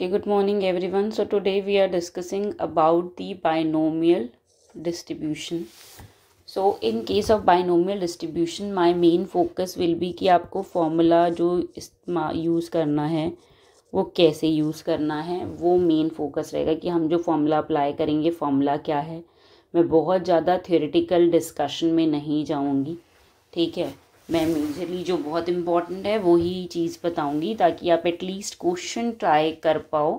Okay, good morning everyone. So today we are discussing about the binomial distribution. So in case of binomial distribution, my main focus will be कि आपको formula जो use करना है वो कैसे use करना है, वो मेन फोकस रहेगा कि हम जो फॉर्मूला अप्लाई करेंगे फॉर्मूला क्या है. मैं बहुत ज़्यादा थ्योरेटिकल डिस्कशन में नहीं जाऊँगी, ठीक है. मैं मेजरली जो बहुत इम्पॉर्टेंट है वही चीज़ बताऊंगी ताकि आप एटलीस्ट क्वेश्चन ट्राई कर पाओ,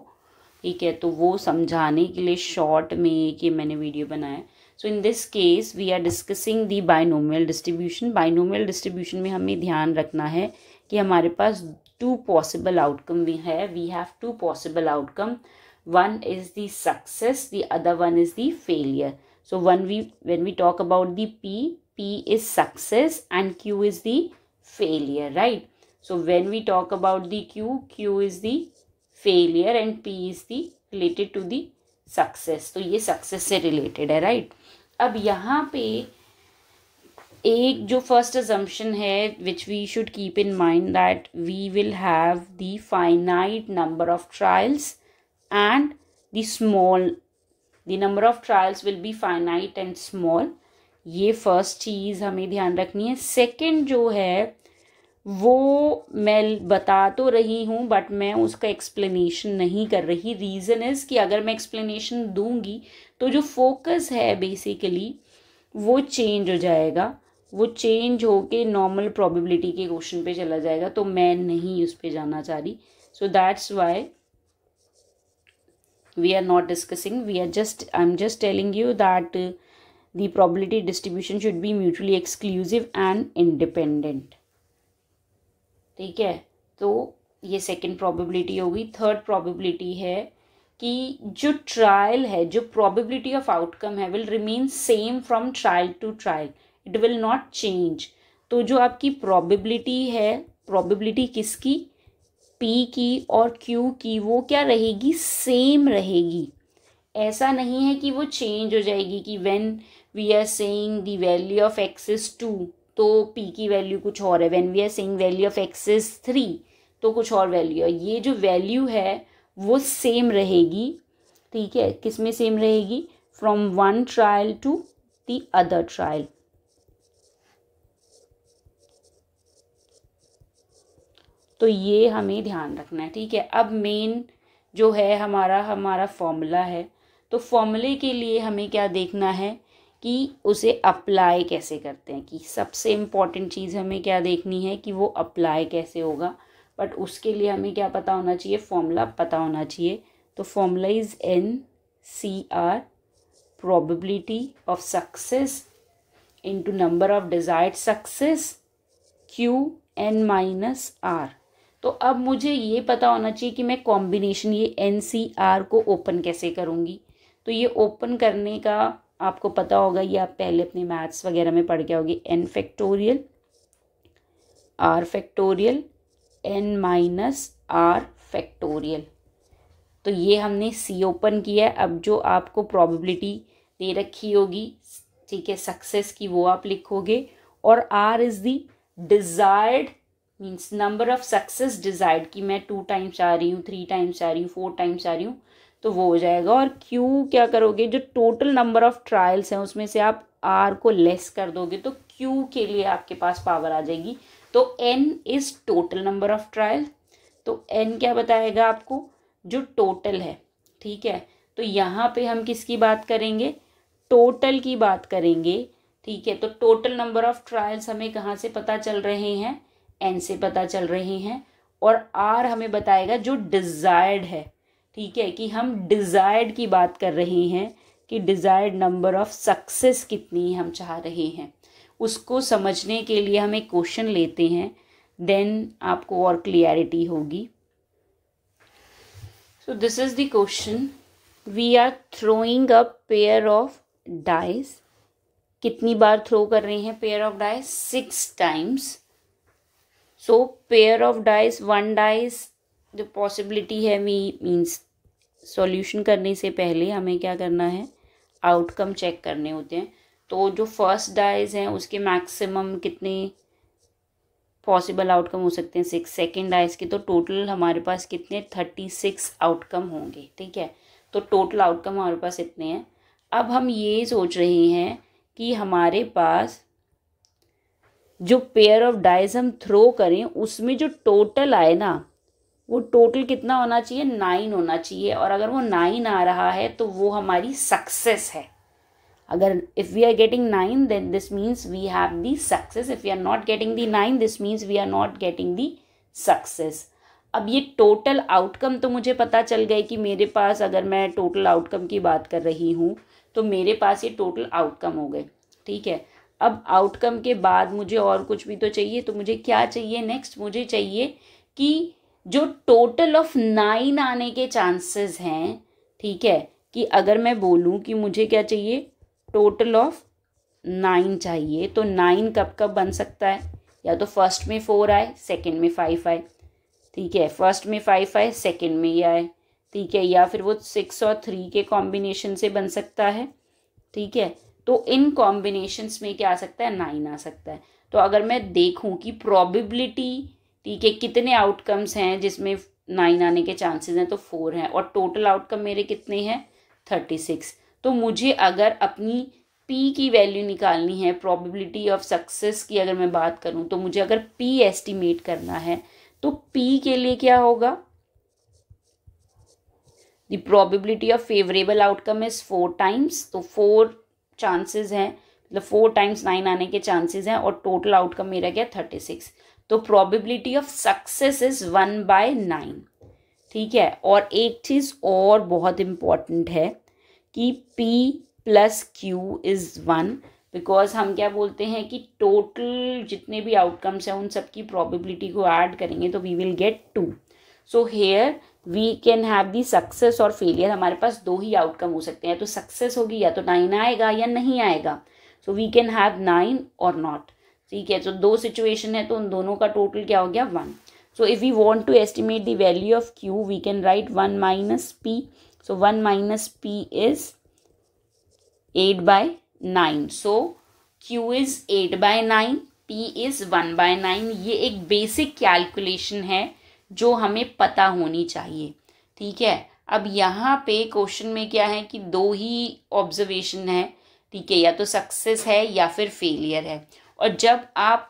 ठीक है. तो वो समझाने के लिए शॉर्ट में कि मैंने वीडियो बनाया. So in this case we are discussing the binomial distribution. Binomial distribution में हमें ध्यान रखना है कि हमारे पास टू पॉसिबल आउटकम भी है. We have two possible outcome. One is the success, the other one is the failure. So when we talk about the P is success and Q is the failure, right? So when we talk about the Q is the failure and P is the related to the success. तो ये success से related है, right? अब यहाँ पे एक जो first assumption है which we should keep in mind that we will have the finite number of trials and the number of trials will be finite and small. ये फर्स्ट चीज़ हमें ध्यान रखनी है. सेकंड जो है वो मैं बता तो रही हूँ बट मैं उसका एक्सप्लेनेशन नहीं कर रही. रीज़न इज़ कि अगर मैं एक्सप्लेनेशन दूंगी तो जो फोकस है बेसिकली वो चेंज हो जाएगा. वो चेंज होके नॉर्मल प्रोबेबिलिटी के क्वेश्चन पे चला जाएगा, तो मैं नहीं उस पर जाना चाह रही. So that's why we are not discussing. I'm just telling you that the probability distribution should be mutually exclusive and independent, ठीक है. तो ये सेकंड प्रोबेबिलिटी होगी. थर्ड प्रोबेबिलिटी है कि जो ट्रायल है, जो प्रोबेबिलिटी ऑफ आउटकम है will remain same from trial to trial. It will not change. तो जो आपकी प्रोबेबिलिटी है, प्रोबेबिलिटी किसकी, P की और Q की, वो क्या रहेगी, सेम रहेगी. ऐसा नहीं है कि वो चेंज हो जाएगी कि when we are saying the value of x is 2 तो P की वैल्यू कुछ और है. When we are saying value of x is 3 तो कुछ और वैल्यू है. ये जो वैल्यू है वो सेम रहेगी, ठीक है. किस में सेम रहेगी, from one trial to the other trial. तो ये हमें ध्यान रखना है, ठीक है. अब मेन जो है हमारा फॉर्मूला है. तो फॉर्मूले के लिए हमें क्या देखना है कि उसे अप्लाई कैसे करते हैं. कि सबसे इम्पॉर्टेंट चीज़ हमें क्या देखनी है कि वो अप्लाई कैसे होगा. बट उसके लिए हमें क्या पता होना चाहिए, फॉर्मूला पता होना चाहिए. तो formula is NCR, probability of success into number of desired success Qn-R. तो अब मुझे ये पता होना चाहिए कि मैं कॉम्बिनेशन ये NCR को ओपन कैसे करूँगी. तो ये ओपन करने का आपको पता होगा, ये आप पहले अपने मैथ्स वगैरह में पढ़ के आओगे. N factorial, R factorial, N-R factorial. तो ये हमने C ओपन किया है. अब जो आपको प्रोबेबिलिटी दे रखी होगी, ठीक है, सक्सेस की, वो आप लिखोगे. और R is the desired means number of success desired, कि मैं 2 टाइम्स आ रही हूँ, 3 टाइम्स आ रही हूँ, 4 टाइम्स आ रही हूँ, तो वो हो जाएगा. और Q क्या करोगे, जो टोटल नंबर ऑफ ट्रायल्स हैं उसमें से आप R को लेस कर दोगे तो Q के लिए आपके पास पावर आ जाएगी. तो N is total number of trial. तो N क्या बताएगा आपको, जो टोटल है, ठीक है. तो यहाँ पे हम किसकी बात करेंगे, टोटल की बात करेंगे, ठीक है. तो टोटल नंबर ऑफ ट्रायल्स हमें कहाँ से पता चल रहे हैं, N से पता चल रहे हैं. और R हमें बताएगा जो डिजायर्ड है, ठीक है, कि हम डिजायर्ड की बात कर रहे हैं कि डिजायर्ड नंबर ऑफ सक्सेस कितनी हम चाह रहे हैं. उसको समझने के लिए हम एक क्वेश्चन लेते हैं, देन आपको और क्लियरिटी होगी. So this is the question. We are throwing a pair of dice. कितनी बार थ्रो कर रहे हैं pair of dice, 6 times. So pair of dice, 1 dice जो पॉसिबिलिटी है मीन्स सॉल्यूशन करने से पहले हमें क्या करना है, आउटकम चेक करने होते हैं. तो जो फर्स्ट डाइस हैं उसके मैक्सिमम कितने पॉसिबल आउटकम हो सकते हैं 6, सेकेंड आए इसके, तो टोटल हमारे पास कितने 36 आउटकम होंगे। ठीक है, तो टोटल आउटकम हमारे पास इतने हैं। अब हम ये सोच रहे हैं कि हमारे पास जो पेयर ऑफ डाइज हम थ्रो करें उसमें जो टोटल आए ना, वो टोटल कितना होना चाहिए, 9 होना चाहिए। और अगर वो 9 आ रहा है तो वो हमारी सक्सेस है। अगर if we are getting 9 then this means we have the success. If we are not getting the 9 this means we are not getting the success. अब ये टोटल आउटकम तो मुझे पता चल गए कि मेरे पास, अगर मैं टोटल आउटकम की बात कर रही हूँ तो मेरे पास ये टोटल आउटकम हो गए। ठीक है, अब आउटकम के बाद मुझे और कुछ भी तो चाहिए, तो मुझे क्या चाहिए नेक्स्ट, मुझे चाहिए कि जो टोटल ऑफ 9 आने के चांसेस हैं, ठीक है, कि अगर मैं बोलूँ कि मुझे क्या चाहिए, टोटल ऑफ 9 चाहिए, तो 9 कब कब बन सकता है, या तो फर्स्ट में 4 आए, सेकंड में 5 आए। ठीक है, फर्स्ट में 5 आए, सेकंड में ये आए। ठीक है, या फिर वो 6 और 3 के कॉम्बिनेशन से बन सकता है। ठीक है, तो इन कॉम्बिनेशंस में क्या आ सकता है, 9 आ सकता है। तो अगर मैं देखूं कि प्रोबेबिलिटी, ठीक है, कितने आउटकम्स हैं जिसमें 9 आने के चांसेस हैं, तो 4 हैं, और टोटल आउटकम मेरे कितने हैं 36। तो मुझे अगर अपनी पी की वैल्यू निकालनी है, प्रोबेबिलिटी ऑफ सक्सेस की अगर मैं बात करूं, तो मुझे अगर पी एस्टिमेट करना है तो पी के लिए क्या होगा, the probability of favourable outcome is 4 times, तो 4 चांसेस हैं, मतलब 4 टाइम्स 9 आने के चांसेस हैं, और टोटल आउटकम मेरा क्या 36। तो प्रोबेबिलिटी ऑफ सक्सेस इज 1/9। ठीक है, और एक चीज़ और बहुत इम्पॉर्टेंट है कि P plus Q is 1, because हम क्या बोलते हैं कि टोटल जितने भी आउटकम्स हैं उन सब की प्रोबेबिलिटी को ऐड करेंगे तो we will get 2। So here we can have the success और फेलियर। हमारे पास 2 ही आउटकम हो सकते हैं, तो सक्सेस होगी या तो 9 आएगा या नहीं आएगा। सो वी कैन हैव 9 और नॉट। ठीक है, तो 2 सिचुएशन है, तो उन दोनों का टोटल क्या हो गया 1। So if we want to estimate the value of Q, we can write 1 minus P. So 1 minus P is 8/9. So Q is 8/9, P is 1/9. ये एक बेसिक कैलकुलेशन है जो हमें पता होनी चाहिए। ठीक है, अब यहाँ पे क्वेश्चन में क्या है कि 2 ही ऑब्जर्वेशन है। ठीक है, या तो सक्सेस है या फिर फेलियर है। और जब आप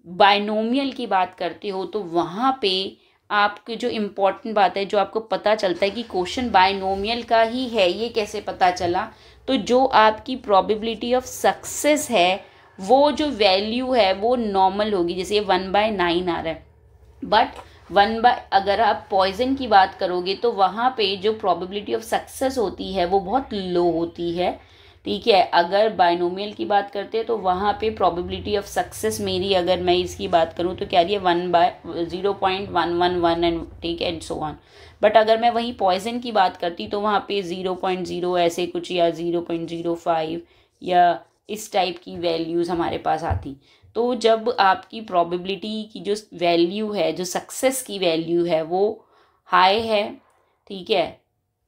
बाइनोमियल की बात करते हो तो वहाँ पे आपकी जो इम्पोर्टेंट बात है, जो आपको पता चलता है कि क्वेश्चन बाइनोमियल का ही है, ये कैसे पता चला, तो जो आपकी प्रोबेबिलिटी ऑफ सक्सेस है वो जो वैल्यू है वो नॉर्मल होगी। जैसे 1/9 आ रहा है, बट अगर आप पॉइजन की बात करोगे तो वहाँ पे जो प्रोबेबिलिटी ऑफ सक्सेस होती है वो बहुत लो होती है। ठीक है, अगर बाइनोमियल की बात करते हैं तो वहाँ पे प्रोबेबिलिटी ऑफ सक्सेस मेरी, अगर मैं इसकी बात करूँ तो क्या रही है 1/0.111 एंड ठीक है एंड सो ऑन। बट अगर मैं वहीं पॉइजन की बात करती तो वहाँ पे 0.0 ऐसे कुछ, या 0.05 या इस टाइप की वैल्यूज़ हमारे पास आती। तो जब आपकी प्रोबेबिलिटी की जो वैल्यू है, जो सक्सेस की वैल्यू है वो हाई है, ठीक है,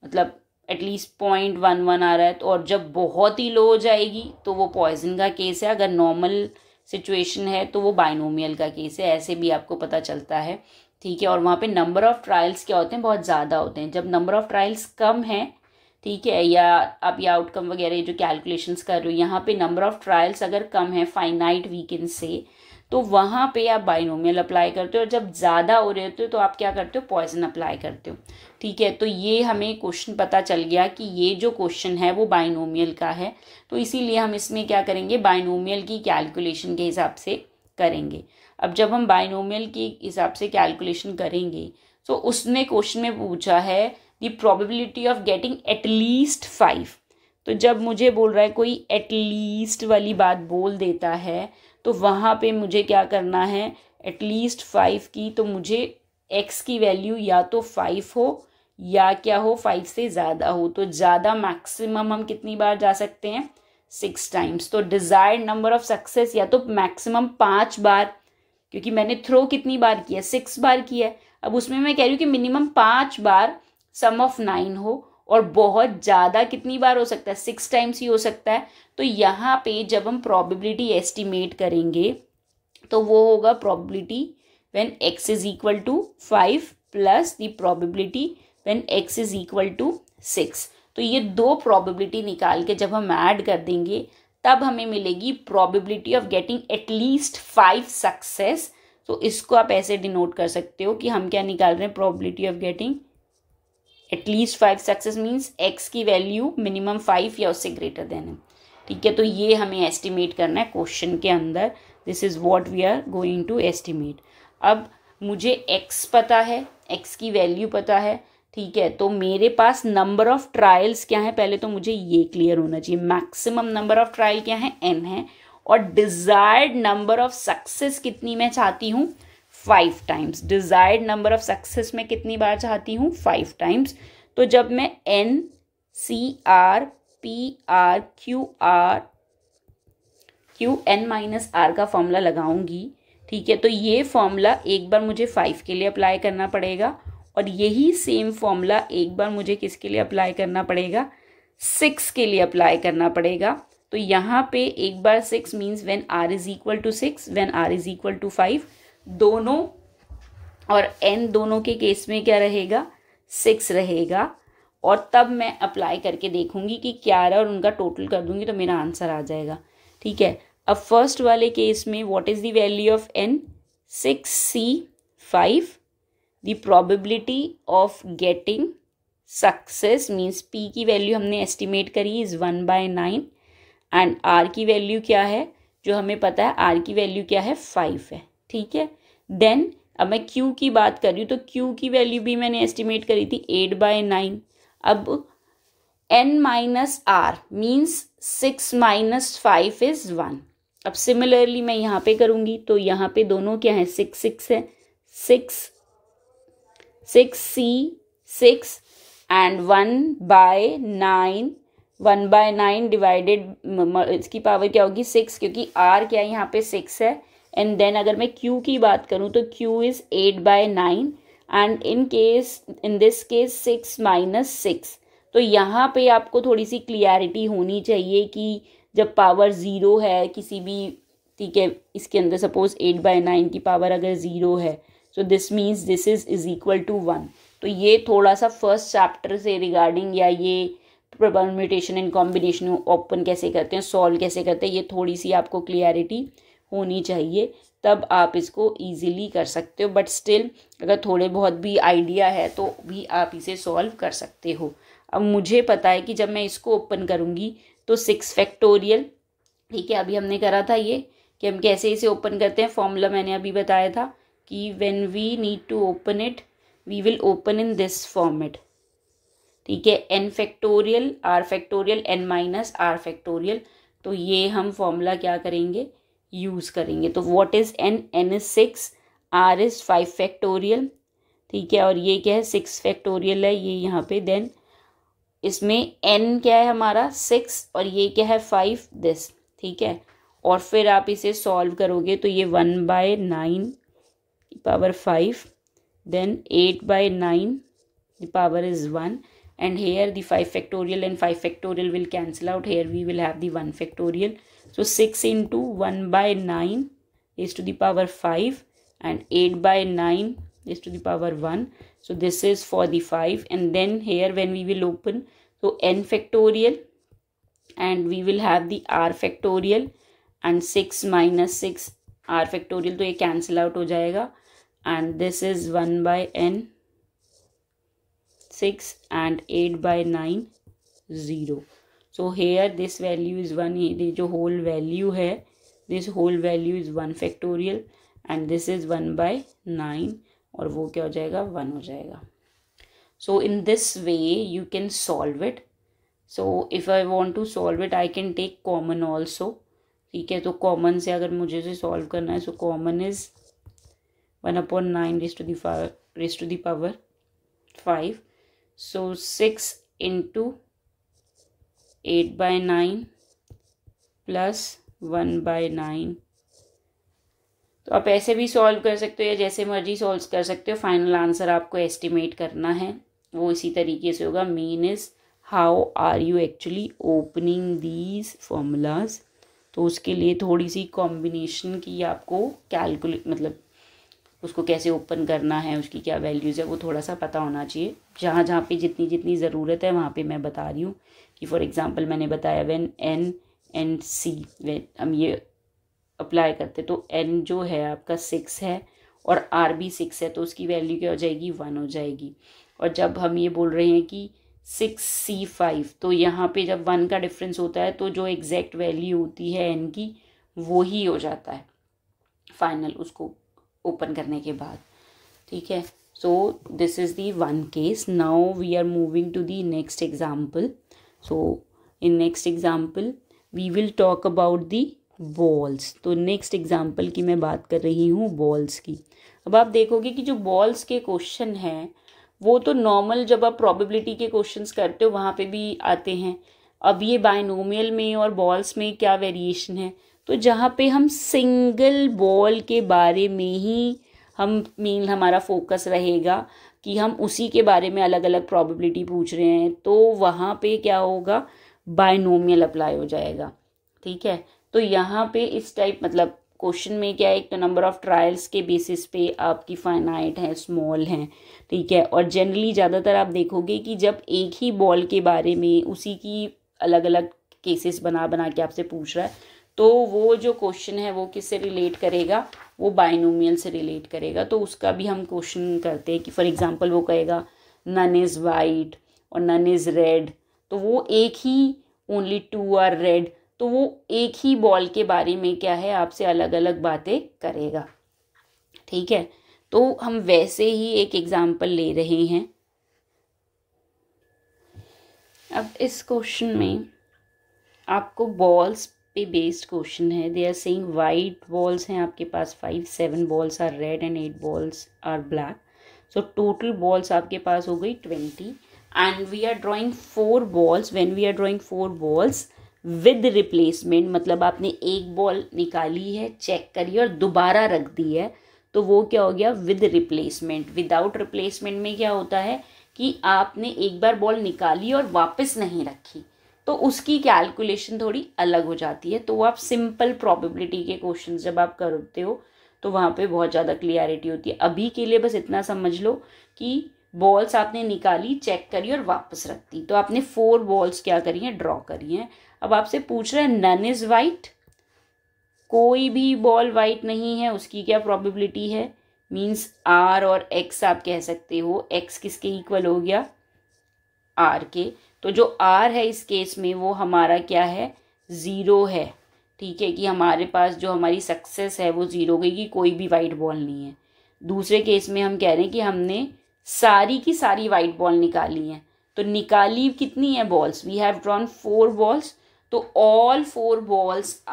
मतलब एटलीस्ट 0.11 आ रहा है, तो और जब बहुत ही लो हो जाएगी तो वो पॉइजन का केस है। अगर नॉर्मल सिचुएशन है तो वो बाइनोमियल का केस है। ऐसे भी आपको पता चलता है। ठीक है, और वहाँ पे नंबर ऑफ ट्रायल्स क्या होते हैं, बहुत ज़्यादा होते हैं। जब नंबर ऑफ ट्रायल्स कम है, ठीक है, या आप ये आउटकम वगैरह जो कैलकुलेशंस कर रहे हो, यहाँ पे नंबर ऑफ ट्रायल्स अगर कम है फाइनाइट वीकेंड से, तो वहाँ पे आप बाइनोमियल अप्लाई करते हो। और जब ज़्यादा हो रहे होते हो तो आप क्या करते हो, पॉइजन अप्लाई करते हो। ठीक है, तो ये हमें क्वेश्चन पता चल गया कि ये जो क्वेश्चन है वो बाइनोमियल का है, तो इसीलिए हम इसमें क्या करेंगे, बाइनोमियल की कैलकुलेशन के हिसाब से करेंगे। अब जब हम बाइनोमियल के हिसाब से कैलकुलेशन करेंगे तो उसने क्वेश्चन में पूछा है the probability of getting at least 5। तो जब मुझे बोल रहा है कोई एटलीस्ट वाली बात बोल देता है तो वहाँ पे मुझे क्या करना है, एटलीस्ट 5 की, तो मुझे x की वैल्यू या तो 5 हो या क्या हो, 5 से ज़्यादा हो। तो ज़्यादा मैक्सिमम हम कितनी बार जा सकते हैं, 6 टाइम्स। तो डिज़ायर्ड नंबर ऑफ सक्सेस या तो मैक्सिमम 5 बार, क्योंकि मैंने थ्रो कितनी बार किया, 6 बार किया है। अब उसमें मैं कह रही हूँ कि मिनिमम 5 बार सम ऑफ 9 हो, और बहुत ज़्यादा कितनी बार हो सकता है, 6 टाइम्स ही हो सकता है। तो यहाँ पे जब हम प्रोबेबिलिटी एस्टिमेट करेंगे तो वो होगा probability when x is equal to 5 plus the probability when x is equal to 6। तो ये दो प्रोबेबिलिटी निकाल के जब हम ऐड कर देंगे तब हमें मिलेगी probability of getting at least 5 success. तो इसको आप ऐसे डिनोट कर सकते हो कि हम क्या निकाल रहे हैं, probability of getting at least 5 success means x की वैल्यू मिनिमम 5 या उससे ग्रेटर देन है। ठीक है, तो ये हमें एस्टिमेट करना है क्वेश्चन के अंदर। This is what we are going to estimate. अब मुझे x पता है, x की वैल्यू पता है। ठीक है, तो मेरे पास नंबर ऑफ ट्रायल्स क्या है, पहले तो मुझे ये क्लियर होना चाहिए। मैक्सिमम नंबर ऑफ ट्रायल क्या है, n है, और डिजायर्ड नंबर ऑफ सक्सेस कितनी मैं चाहती हूँ, 5 times. Desired number of success मैं कितनी बार चाहती हूँ, 5 टाइम्स। तो जब मैं n CR PR Q n minus r का फॉर्मूला लगाऊंगी, ठीक है, तो ये फॉर्मूला एक बार मुझे 5 के लिए अप्लाई करना पड़ेगा और यही सेम फॉर्मूला एक बार मुझे किसके लिए अप्लाई करना पड़ेगा, 6 के लिए अप्लाई करना पड़ेगा। तो यहाँ पे एक बार 6 means when r is equal to 6, when r is equal to 5, दोनों और n दोनों के केस में क्या रहेगा, 6 रहेगा। और तब मैं अप्लाई करके देखूंगी कि क्या आ रहा है और उनका टोटल कर दूंगी तो मेरा आंसर आ जाएगा। ठीक है, अब फर्स्ट वाले केस में what is the value of n, 6c 5। The probability of getting success means p की वैल्यू हमने एस्टिमेट करी इज 1/9 एंड r की वैल्यू क्या है, जो हमें पता है r की वैल्यू क्या है, 5 है। ठीक है, देन अब मैं q की बात कर रही हूँ तो q की वैल्यू भी मैंने एस्टिमेट करी थी 8/9। अब n minus r means 6 minus 5 is 1। अब सिमिलरली मैं यहाँ पे करूँगी तो यहाँ पे दोनों क्या है, 6 है, 6c 6 एंड 1/9, 1/9 डिवाइडेड, इसकी पावर क्या होगी 6, क्योंकि r क्या है यहाँ पे 6 है। एंड देन अगर मैं q की बात करूँ तो q is 8/9 and in this case 6 minus 6। तो यहाँ पे आपको थोड़ी सी क्लियरिटी होनी चाहिए कि जब पावर 0 है किसी भी, ठीक है, इसके अंदर सपोज 8/9 की पावर अगर 0 है, so this means this is equal to 1। तो ये थोड़ा सा फर्स्ट चैप्टर से रिगार्डिंग, या ये परम्यूटेशन एंड कॉम्बिनेशन ओपन कैसे करते हैं, सॉल्व कैसे करते हैं, ये थोड़ी सी आपको क्लियरिटी होनी चाहिए, तब आप इसको इजीली कर सकते हो। बट स्टिल अगर थोड़े बहुत भी आइडिया है तो भी आप इसे सॉल्व कर सकते हो। अब मुझे पता है कि जब मैं इसको ओपन करूँगी तो 6 फैक्टोरियल, ठीक है, अभी हमने करा था ये कि हम कैसे इसे ओपन करते हैं, फॉर्मूला मैंने अभी बताया था कि when we need to open it we will open in this format. ठीक है, n factorial r factorial n minus r factorial. तो ये हम फॉर्मूला क्या करेंगे, यूज करेंगे। तो what is n, n is 6, r is 5 factorial, ठीक है, और ये क्या है 6 फैक्टोरियल है ये यहाँ पे। देन इसमें n क्या है हमारा 6 और ये क्या है 5 दिस, ठीक है, और फिर आप इसे सॉल्व करोगे तो ये 1/9 power 5, then 8/9 the power is 1, and here the 5 factorial and 5 factorial will cancel out. Here we will have the 1 factorial. So 6 into 1/9 is to the power 5 and 8/9 is to the power 1. So this is for the 5, and then here when we will open, so n factorial and we will have the r factorial and 6 minus 6 r factorial, तो ये cancel out हो जाएगा, and this is 1/n 6 and 8/9 0. So here this value is 1, ये जो whole value है, this whole value is 1 factorial and this is 1/9 और वो क्या हो जाएगा 1 हो जाएगा. So in this way you can solve it. So if I want to solve it I can take common also. ठीक है, तो common से अगर मुझे इसे solve करना है, so common is 1/9 raised to the power 5. So 6 into 8/9 plus 1/9. तो आप ऐसे भी सॉल्व कर सकते हो या जैसे मर्जी सॉल्व कर सकते हो. फाइनल आंसर आपको एस्टिमेट करना है, वो इसी तरीके से होगा. Main is how are you actually opening these formulas. तो उसके लिए थोड़ी सी कॉम्बिनेशन की आपको कैलकुलेट मतलब उसको कैसे ओपन करना है, उसकी क्या वैल्यूज़ है, वो थोड़ा सा पता होना चाहिए। जहाँ जहाँ पे जितनी जितनी ज़रूरत है वहाँ पे मैं बता रही हूँ कि फॉर एग्जांपल मैंने बताया when n and c, when हम ये अप्लाई करते तो n जो है आपका 6 है और r भी 6 है, तो उसकी वैल्यू क्या हो जाएगी, 1 हो जाएगी। और जब हम ये बोल रहे हैं कि 6c5, तो यहाँ पे जब 1 का डिफरेंस होता है तो जो एग्जैक्ट वैल्यू होती है n की वो ही हो जाता है फाइनल उसको ओपन करने के बाद। ठीक है, so this is the one case. Now we are moving to the next example. So in next example we will talk about the balls. तो नेक्स्ट एग्जाम्पल की मैं बात कर रही हूँ बॉल्स की। अब आप देखोगे कि जो बॉल्स के क्वेश्चन हैं वो तो नॉर्मल जब आप प्रोबेबिलिटी के क्वेश्चंस करते हो वहाँ पे भी आते हैं। अब ये बायनोमियल में और बॉल्स में क्या वेरिएशन है, तो जहाँ पे हम सिंगल बॉल के बारे में ही हमारा फोकस रहेगा कि हम उसी के बारे में अलग अलग प्रोबेबिलिटी पूछ रहे हैं, तो वहाँ पे क्या होगा, बायनोमियल अप्लाई हो जाएगा। ठीक है, तो यहाँ पे इस टाइप मतलब क्वेश्चन में क्या है, एक तो नंबर ऑफ ट्रायल्स के बेसिस पे आपकी फाइनाइट है, स्मॉल हैं। ठीक है, और जनरली ज़्यादातर आप देखोगे कि जब एक ही बॉल के बारे में उसी की अलग अलग केसेस बना बना के आपसे पूछ रहा है, तो वो जो क्वेश्चन है वो किससे रिलेट करेगा, वो बाइनोमियल से रिलेट करेगा। तो उसका भी हम क्वेश्चन करते हैं कि फॉर एग्जांपल वो कहेगा नन इज़ वाइट और नन इज़ रेड, तो वो एक ही ओनली 2 आर रेड, तो वो एक ही बॉल के बारे में क्या है आपसे अलग अलग बातें करेगा। ठीक है, तो हम वैसे ही एक एग्जांपल ले रहे हैं। अब इस क्वेश्चन में आपको बॉल्स पे बेस्ड क्वेश्चन है। They are saying white balls हैं आपके पास 5, 7 balls are red and 8 balls are black. So total balls आपके पास हो गई 20 and we are drawing 4 balls. When we are drawing 4 balls with replacement, मतलब आपने एक बॉल निकाली है, चेक करी और दोबारा रख दी है, तो वो क्या हो गया, विद रिप्लेसमेंट। विदाउट रिप्लेसमेंट में क्या होता है कि आपने एक बार बॉल निकाली और वापस नहीं रखी, तो उसकी कैलकुलेशन थोड़ी अलग हो जाती है। तो वो आप सिंपल प्रोबेबिलिटी के क्वेश्चन जब आप करते हो तो वहाँ पे बहुत ज़्यादा क्लियरिटी होती है। अभी के लिए बस इतना समझ लो कि बॉल्स आपने निकाली, चेक करी और वापस रख दी, तो आपने 4 बॉल्स क्या करी हैं, ड्रॉ करी हैं। अब आपसे पूछ रहा है नन इज़ वाइट, कोई भी बॉल वाइट नहीं है, उसकी क्या प्रोबेबिलिटी है, मीन्स आर और एक्स आप कह सकते हो। एक्स किसके इक्वल हो गया, आर के, तो जो आर है इस केस में वो हमारा क्या है, 0 है। ठीक है, कि हमारे पास जो हमारी सक्सेस है वो 0 गई कि कोई भी वाइट बॉल नहीं है। दूसरे केस में हम कह रहे हैं कि हमने सारी की सारी वाइट बॉल निकाली हैं, तो निकाली कितनी है balls, we have drawn 4 balls, तो all 4 balls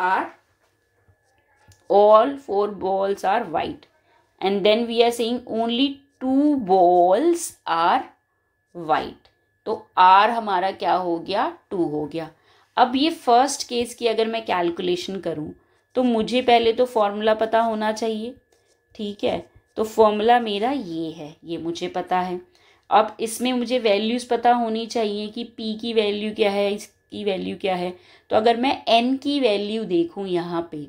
are white and then we are saying only 2 balls are white, तो आर हमारा क्या हो गया, 2 हो गया। अब ये फर्स्ट केस की अगर मैं कैलकुलेशन करूं तो मुझे पहले तो फॉर्मूला पता होना चाहिए। ठीक है, तो फॉर्मूला मेरा ये है, ये मुझे पता है। अब इसमें मुझे वैल्यूज़ पता होनी चाहिए कि पी की वैल्यू क्या है, इसकी वैल्यू क्या है। तो अगर मैं एन की वैल्यू देखूं यहाँ पे,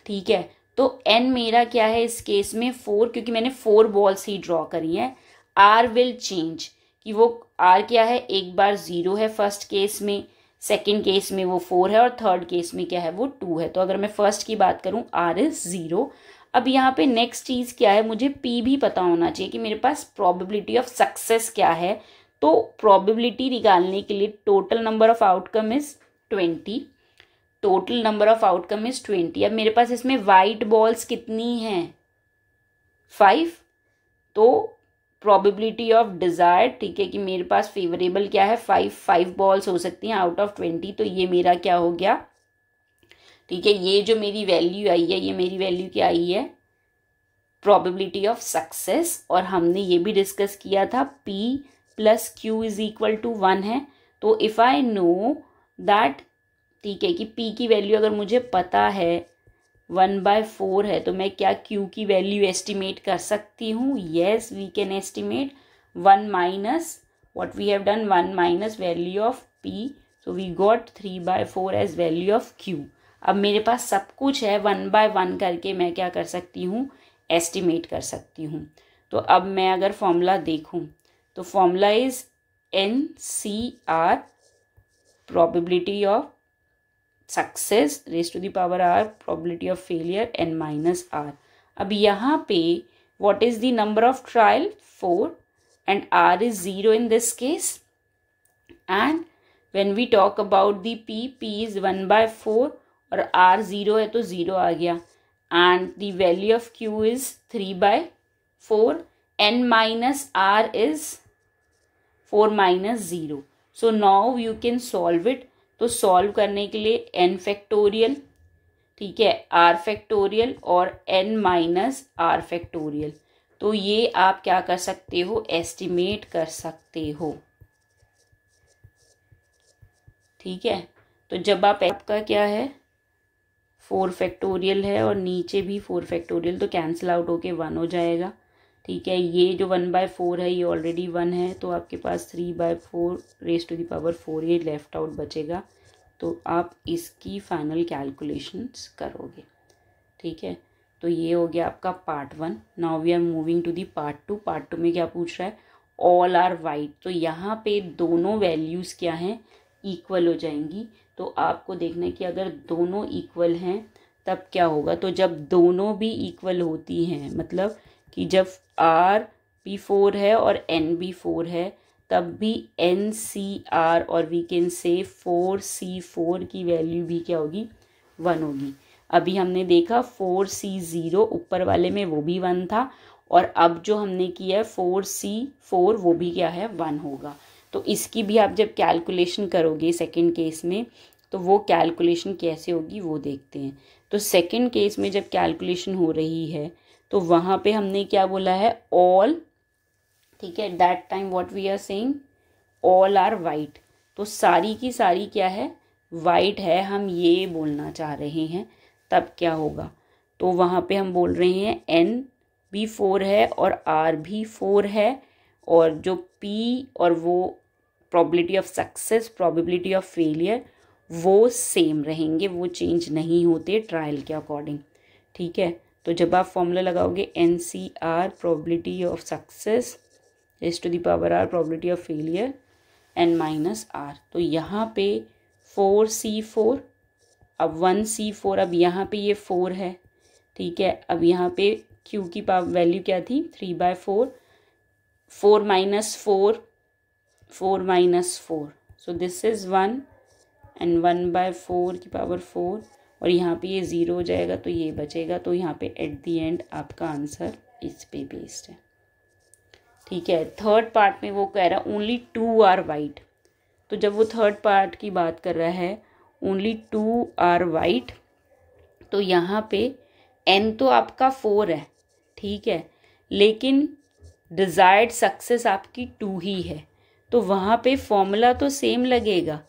ठीक है, तो एन मेरा क्या है इस केस में 4, क्योंकि मैंने 4 बॉल्स ही ड्रॉ करी हैं। आर विल चेंज, कि वो आर क्या है, एक बार 0 है फर्स्ट केस में, सेकंड केस में वो 4 है और थर्ड केस में क्या है, वो 2 है। तो अगर मैं फर्स्ट की बात करूं आर इज 0। अब यहाँ पे नेक्स्ट चीज़ क्या है, मुझे पी भी पता होना चाहिए कि मेरे पास प्रोबेबिलिटी ऑफ सक्सेस क्या है। तो प्रोबेबिलिटी निकालने के लिए total number of outcome is 20, total number of outcome is 20। अब मेरे पास इसमें वाइट बॉल्स कितनी हैं, 5, तो प्रोबेबिलिटी ऑफ डिजायर, ठीक है, कि मेरे पास फेवरेबल क्या है, 5 बॉल्स हो सकती हैं आउट ऑफ 20, तो ये मेरा क्या हो गया। ठीक है, ये जो मेरी वैल्यू आई है, ये मेरी वैल्यू क्या आई है, प्रोबेबिलिटी ऑफ सक्सेस। और हमने ये भी डिस्कस किया था P plus Q is equal to 1 है। तो इफ़ आई नो दैट, ठीक है, कि P की वैल्यू अगर मुझे पता है 1/4 है, तो मैं क्या Q की वैल्यू एस्टिमेट कर सकती हूँ। Yes, we can estimate 1 minus what we have done, 1 minus value of P, so we got 3/4 as value of Q। अब मेरे पास सब कुछ है, 1 बाय 1 करके मैं क्या कर सकती हूँ, एस्टिमेट कर सकती हूँ। तो अब मैं अगर फॉर्मूला देखूँ तो formula is NCR probability of success raise to the power R probability of failure N-R। अब यहाँ पे what is the number of trial 4 and R is 0 in this case, and when we talk about the P is 1 by 4 और R 0 है तो 0 आ गया, and the value of Q is 3 by 4, N minus R is 4 minus 0. So now you can solve it. तो solve करने के लिए n factorial, ठीक है, r फैक्टोरियल और n माइनस r फैक्टोरियल, तो ये आप क्या कर सकते हो, एस्टिमेट कर सकते हो। ठीक है, तो जब आप, आपका क्या है 4 फैक्टोरियल है और नीचे भी 4 फैक्टोरियल, तो कैंसिल आउट होके 1 हो जाएगा। ठीक है, ये जो 1 बाय 4 है ये ऑलरेडी 1 है, तो आपके पास 3 by 4 raise to the power 4 ये लेफ्ट आउट बचेगा। तो आप इसकी फाइनल कैलकुलेशंस करोगे। ठीक है, तो ये हो गया आपका part 1। Now we are moving to the part 2। Part 2 में क्या पूछ रहा है, ऑल आर वाइट। तो यहाँ पे दोनों वैल्यूज़ क्या हैं, इक्वल हो जाएंगी। तो आपको देखना है कि अगर दोनों इक्वल हैं तब क्या होगा। तो जब दोनों भी इक्वल होती हैं, मतलब कि जब R भी 4 है और N भी 4 है, तब भी NCR और वी कैन से 4C4 की वैल्यू भी क्या होगी, 1 होगी। अभी हमने देखा 4C0 ऊपर वाले में वो भी 1 था, और अब जो हमने किया है 4C4 वो भी क्या है, 1 होगा। तो इसकी भी आप जब कैलकुलेशन करोगे सेकंड केस में, तो वो कैलकुलेशन कैसे होगी वो देखते हैं। तो सेकंड केस में जब कैलकुलेशन हो रही है तो वहाँ पे हमने क्या बोला है, ऑल, ठीक है, that time what we are saying, all are white. तो सारी की सारी क्या है, वाइट है, हम ये बोलना चाह रहे हैं। तब क्या होगा, तो वहाँ पे हम बोल रहे हैं N भी 4 है और R भी 4 है, और जो P और वो probability of success, probability of failure वो सेम रहेंगे, वो चेंज नहीं होते ट्रायल के अकॉर्डिंग। ठीक है, तो जब आप फॉर्मूला लगाओगे NCR probability of success raise to the power R probability of failure N-R, तो यहाँ पे 4C4, अब 1C4, अब यहाँ पे ये 4 है। ठीक है, अब यहाँ पे Q की वैल्यू क्या थी, 3 by 4, 4 minus 4, 4 minus 4, so this is 1 and 1 by 4 की पावर 4, और यहाँ पे ये 0 हो जाएगा तो ये बचेगा। तो यहाँ पे एट दी एंड आपका आंसर इस पे बेस्ड है। ठीक है, थर्ड पार्ट में वो कह रहा है ओनली 2 आर वाइट। तो जब वो थर्ड पार्ट की बात कर रहा है ओनली 2 आर वाइट, तो यहाँ पे N तो आपका 4 है, ठीक है, लेकिन डिज़ायर्ड सक्सेस आपकी 2 ही है। तो वहाँ पे फॉर्मूला तो सेम लगेगा,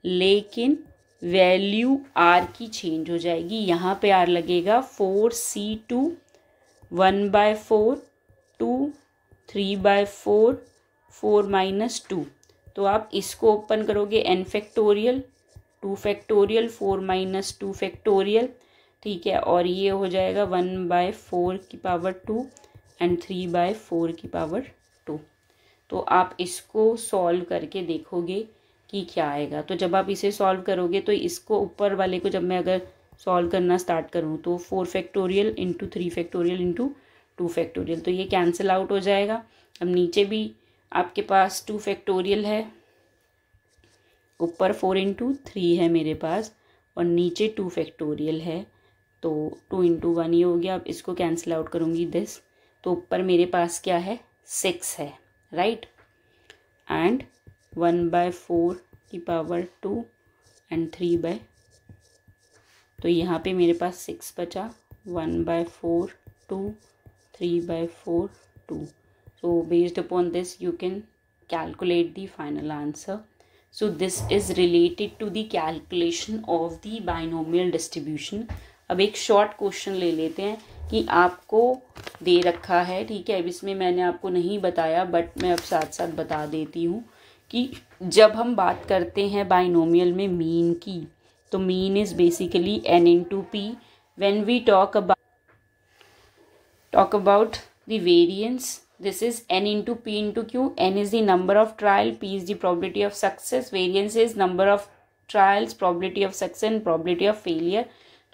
लेकिन वैल्यू R की चेंज हो जाएगी। यहाँ पे R लगेगा 4C2, 1 बाय 4, 2, 3 बाय 4, 4 माइनस 2। तो आप इसको ओपन करोगे n factorial, 2 factorial, 4 minus 2 factorial, ठीक है, और ये हो जाएगा 1 बाय 4 की पावर 2 एंड 3 बाय 4 की पावर 2। तो आप इसको सॉल्व करके देखोगे कि क्या आएगा। तो जब आप इसे सॉल्व करोगे तो इसको ऊपर वाले को जब मैं अगर सॉल्व करना स्टार्ट करूँ तो 4 factorial into 3 factorial into 2 factorial, तो ये कैंसिल आउट हो जाएगा। अब नीचे भी आपके पास 2 फैक्टोरियल है, ऊपर 4 इंटू 3 है मेरे पास, और नीचे 2 फैक्टोरियल है, तो 2 इंटू 1 ही हो गया। अब इसको कैंसिल आउट करूँगी दिस, तो ऊपर मेरे पास क्या है, 6 है, राइट, एंड 1 बाय 4 की पावर 2 एंड 3 बाय, तो यहाँ पे मेरे पास 6 बचा, 1 by 4, 2, 3 by 4, 2। So based upon this you can calculate the final answer. So this is related to the calculation of the binomial distribution. अब एक शॉर्ट क्वेश्चन ले लेते हैं कि आपको दे रखा है, ठीक है, अब इसमें मैंने आपको नहीं बताया बट मैं अब साथ साथ बता देती हूँ कि जब हम बात करते हैं बाइनोमियल में मीन की, तो mean is basically n into p. When we talk about the variance, this is n into p into q. N is the number of trial, p is the probability of success, variance is number of trials, probability of success and probability of failure.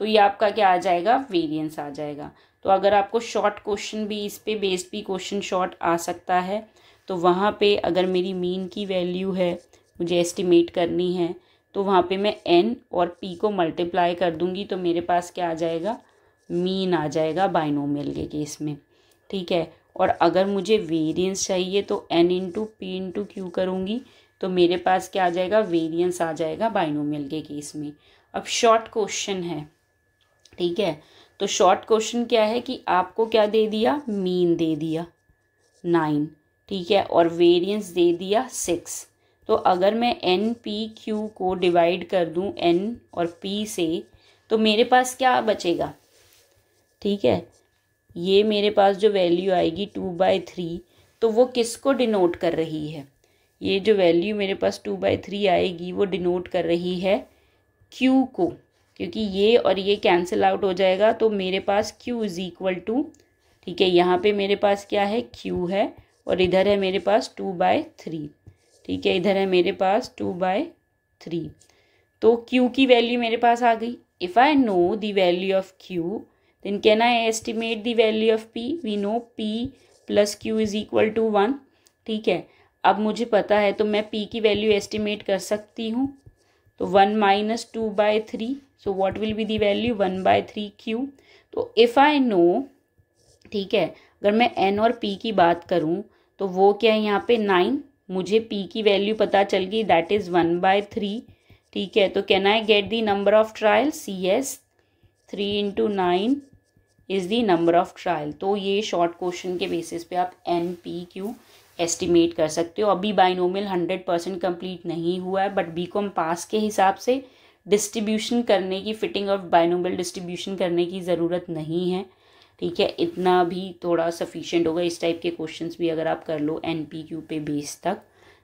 तो ये आपका क्या आ जाएगा, variance आ जाएगा. तो अगर आपको short question भी इस पे बेस्ड भी क्वेश्चन शॉर्ट आ सकता है, तो वहाँ पे अगर मेरी मीन की वैल्यू है, मुझे एस्टिमेट करनी है, तो वहाँ पे मैं n और p को मल्टीप्लाई कर दूंगी, तो मेरे पास क्या आ जाएगा, मीन आ जाएगा बाइनोमियल के केस में. ठीक है. और अगर मुझे वेरिएंस चाहिए तो n into P into Q करूँगी, तो मेरे पास क्या आ जाएगा, वेरिएंस आ जाएगा बाइनोमियल के केस में. अब शॉर्ट क्वेश्चन है. ठीक है. तो शॉर्ट क्वेश्चन क्या है कि आपको क्या दे दिया, मीन दे दिया 9. ठीक है. और वेरिएंस दे दिया 6. तो अगर मैं n p q को डिवाइड कर दूं n और p से, तो मेरे पास क्या बचेगा. ठीक है. ये मेरे पास जो वैल्यू आएगी 2/3, तो वो किसको डिनोट कर रही है, ये जो वैल्यू मेरे पास 2/3 आएगी वो डिनोट कर रही है q को, क्योंकि ये और ये कैंसिल आउट हो जाएगा, तो मेरे पास q इज इक्वल टू, ठीक है, यहाँ पे मेरे पास क्या है, q है, और इधर है मेरे पास 2/3. ठीक है. इधर है मेरे पास 2/3. तो q की वैल्यू मेरे पास आ गई. If I know the value of q, then can I estimate the value of p? We know p plus q is equal to 1. ठीक है. अब मुझे पता है तो मैं p की वैल्यू एस्टिमेट कर सकती हूँ. तो 1 minus 2/3. So what will be the value, 1/3 q. तो if I know, ठीक है, अगर मैं n और p की बात करूँ तो वो क्या है यहाँ पे 9. मुझे p की वैल्यू पता चल गई, दैट इज़ 1/3. ठीक है. तो can I get the number of trials, yes, 3 into 9 is the number of trial. तो ये शॉर्ट क्वेश्चन के बेसिस पे आप n p q एस्टिमेट कर सकते हो. अभी बाइनोमियल 100% कंप्लीट नहीं हुआ है, बट बीकॉम पास के हिसाब से डिस्ट्रीब्यूशन करने की, फिटिंग ऑफ बाइनोमियल डिस्ट्रीब्यूशन करने की ज़रूरत नहीं है. ठीक है. इतना भी थोड़ा सफिशिएंट होगा. इस टाइप के क्वेश्चंस भी अगर आप कर लो n p q पे बेस तक.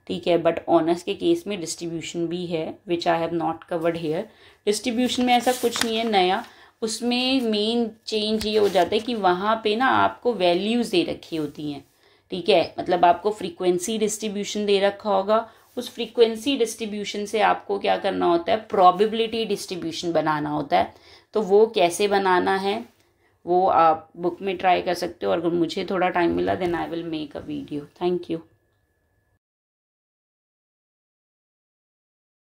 ठीक है. बट ऑनर्स के केस में डिस्ट्रीब्यूशन भी है, which I have not covered here. Distribution में ऐसा कुछ नहीं है नया. उसमें मेन चेंज ये हो जाता है कि वहाँ पे ना आपको वैल्यूज़ दे रखी होती हैं. ठीक है. मतलब आपको फ्रीक्वेंसी डिस्ट्रीब्यूशन दे रखा होगा. उस फ्रीक्वेंसी डिस्ट्रीब्यूशन से आपको क्या करना होता है, प्रोबेबिलिटी डिस्ट्रीब्यूशन बनाना होता है. तो वो कैसे बनाना है वो आप बुक में ट्राई कर सकते हो. और अगर मुझे थोड़ा टाइम मिला then I will make a video. Thank you.